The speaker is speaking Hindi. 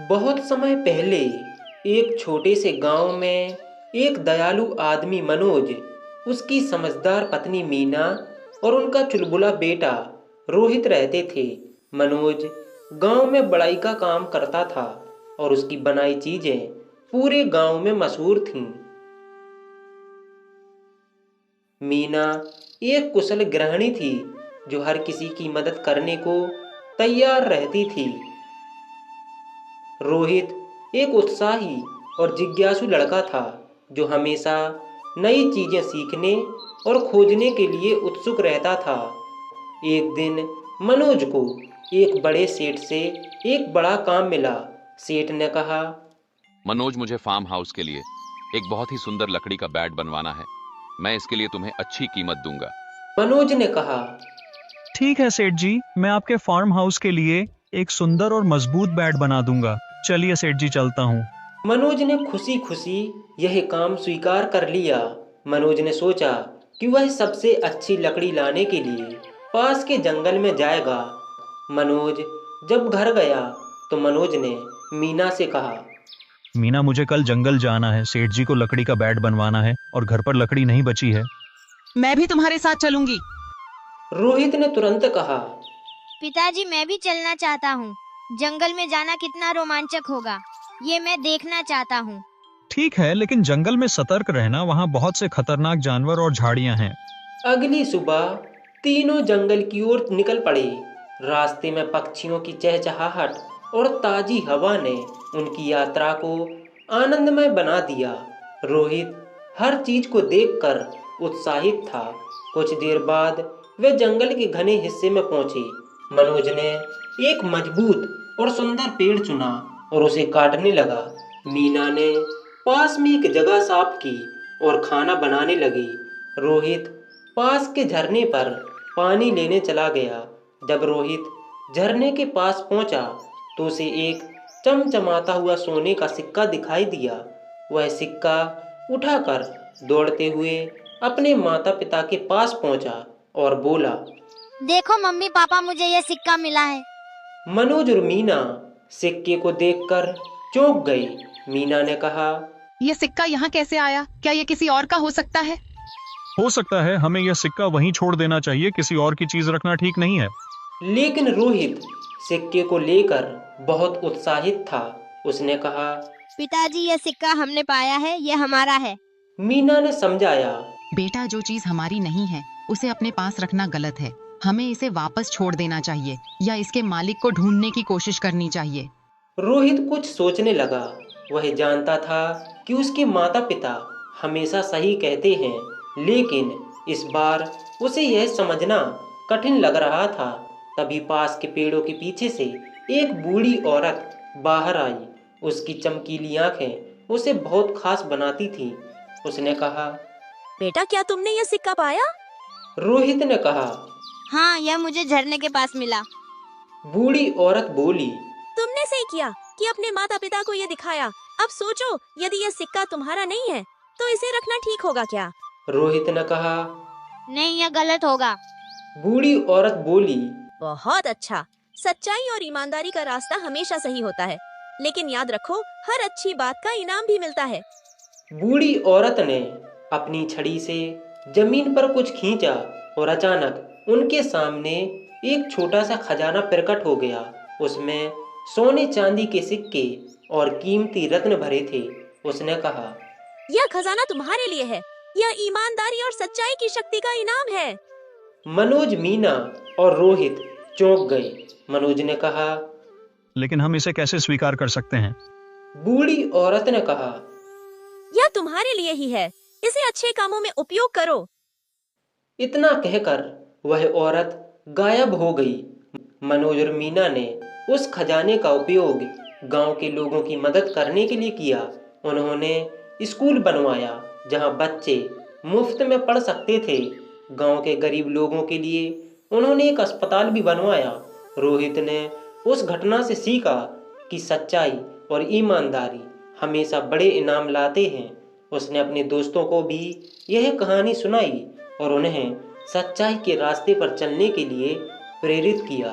बहुत समय पहले एक छोटे से गांव में एक दयालु आदमी मनोज, उसकी समझदार पत्नी मीना और उनका चुलबुला बेटा रोहित रहते थे। मनोज गांव में बढ़ाई का काम करता था और उसकी बनाई चीजें पूरे गांव में मशहूर थीं। मीना एक कुशल गृहिणी थी जो हर किसी की मदद करने को तैयार रहती थी। रोहित एक उत्साही और जिज्ञासु लड़का था जो हमेशा नई चीजें सीखने और खोजने के लिए उत्सुक रहता था। एक दिन मनोज को एक बड़े सेठ से एक बड़ा काम मिला। सेठ ने कहा, मनोज, मुझे फार्म हाउस के लिए एक बहुत ही सुंदर लकड़ी का बैट बनवाना है। मैं इसके लिए तुम्हें अच्छी कीमत दूंगा। मनोज ने कहा, ठीक है सेठ जी, मैं आपके फार्म हाउस के लिए एक सुंदर और मजबूत बैट बना दूंगा। चलिए सेठ जी, चलता हूँ। मनोज ने खुशी खुशी यह काम स्वीकार कर लिया। मनोज ने सोचा कि वह सबसे अच्छी लकड़ी लाने के लिए पास के जंगल में जाएगा। मनोज जब घर गया तो मनोज ने मीना से कहा, मीना, मुझे कल जंगल जाना है। सेठ जी को लकड़ी का बैट बनवाना है और घर पर लकड़ी नहीं बची है। मैं भी तुम्हारे साथ चलूंगी। रोहित ने तुरंत कहा, पिताजी, मैं भी चलना चाहता हूँ। जंगल में जाना कितना रोमांचक होगा, ये मैं देखना चाहता हूँ। ठीक है, लेकिन जंगल में सतर्क रहना, वहाँ बहुत से खतरनाक जानवर और झाड़ियाँ हैं। अगली सुबह तीनों जंगल की ओर निकल पड़े। रास्ते में पक्षियों की चहचहाहट और ताजी हवा ने उनकी यात्रा को आनंदमय बना दिया। रोहित हर चीज को देखकर उत्साहित था। कुछ देर बाद वे जंगल के घने हिस्से में पहुंचे। मनोज ने एक मजबूत और सुंदर पेड़ चुना और उसे काटने लगा। मीना ने पास में एक जगह साफ की और खाना बनाने लगी। रोहित पास के झरने पर पानी लेने चला गया। जब रोहित झरने के पास पहुंचा तो उसे एक चमचमाता हुआ सोने का सिक्का दिखाई दिया। वह सिक्का उठाकर दौड़ते हुए अपने माता पिता के पास पहुंचा और बोला, देखो मम्मी पापा, मुझे यह सिक्का मिला है। मनोज और मीना सिक्के को देखकर चौंक गई। मीना ने कहा, ये सिक्का यहाँ कैसे आया? क्या ये किसी और का हो सकता है? हो सकता है, हमें यह सिक्का वहीं छोड़ देना चाहिए। किसी और की चीज रखना ठीक नहीं है। लेकिन रोहित सिक्के को लेकर बहुत उत्साहित था। उसने कहा, पिताजी, यह सिक्का हमने पाया है, यह हमारा है। मीना ने समझाया, बेटा, जो चीज हमारी नहीं है उसे अपने पास रखना गलत है। हमें इसे वापस छोड़ देना चाहिए या इसके मालिक को ढूंढने की कोशिश करनी चाहिए। रोहित कुछ सोचने लगा। वह जानता था कि उसके माता पिता हमेशा सही कहते हैं, लेकिन इस बार उसे यह समझना कठिन लग रहा था। तभी पास के पेड़ों के पीछे से एक बूढ़ी औरत बाहर आई। उसकी चमकीली आंखें उसे बहुत खास बनाती थीं। उसने कहा, बेटा, क्या तुमने यह सिक्का पाया? रोहित ने कहा, हाँ, यह मुझे झरने के पास मिला। बूढ़ी औरत बोली, तुमने सही किया कि अपने माता पिता को ये दिखाया। अब सोचो, यदि यह सिक्का तुम्हारा नहीं है तो इसे रखना ठीक होगा क्या? रोहित ने कहा, नहीं, यह गलत होगा। बूढ़ी औरत बोली, बहुत अच्छा। सच्चाई और ईमानदारी का रास्ता हमेशा सही होता है, लेकिन याद रखो, हर अच्छी बात का इनाम भी मिलता है। बूढ़ी औरत ने अपनी छड़ी से जमीन पर कुछ खींचा और अचानक उनके सामने एक छोटा सा खजाना प्रकट हो गया। उसमें सोने चांदी के सिक्के और कीमती रत्न भरे थे। उसने कहा, यह खजाना तुम्हारे लिए है। यह ईमानदारी और सच्चाई की शक्ति का इनाम है। मनोज, मीना और रोहित चौंक गए। मनोज ने कहा, लेकिन हम इसे कैसे स्वीकार कर सकते हैं? बूढ़ी औरत ने कहा, यह तुम्हारे लिए ही है। इसे अच्छे कामों में उपयोग करो। इतना कहकर वह औरत गायब हो गई। मनोज और मीना ने उस खजाने का उपयोग गांव के लोगों की मदद करने के लिए किया। उन्होंने स्कूल बनवाया जहां बच्चे मुफ्त में पढ़ सकते थे। गांव के गरीब लोगों के लिए उन्होंने एक अस्पताल भी बनवाया। रोहित ने उस घटना से सीखा कि सच्चाई और ईमानदारी हमेशा बड़े इनाम लाते हैं। उसने अपने दोस्तों को भी यह कहानी सुनाई और उन्हें सच्चाई के रास्ते पर चलने के लिए प्रेरित किया।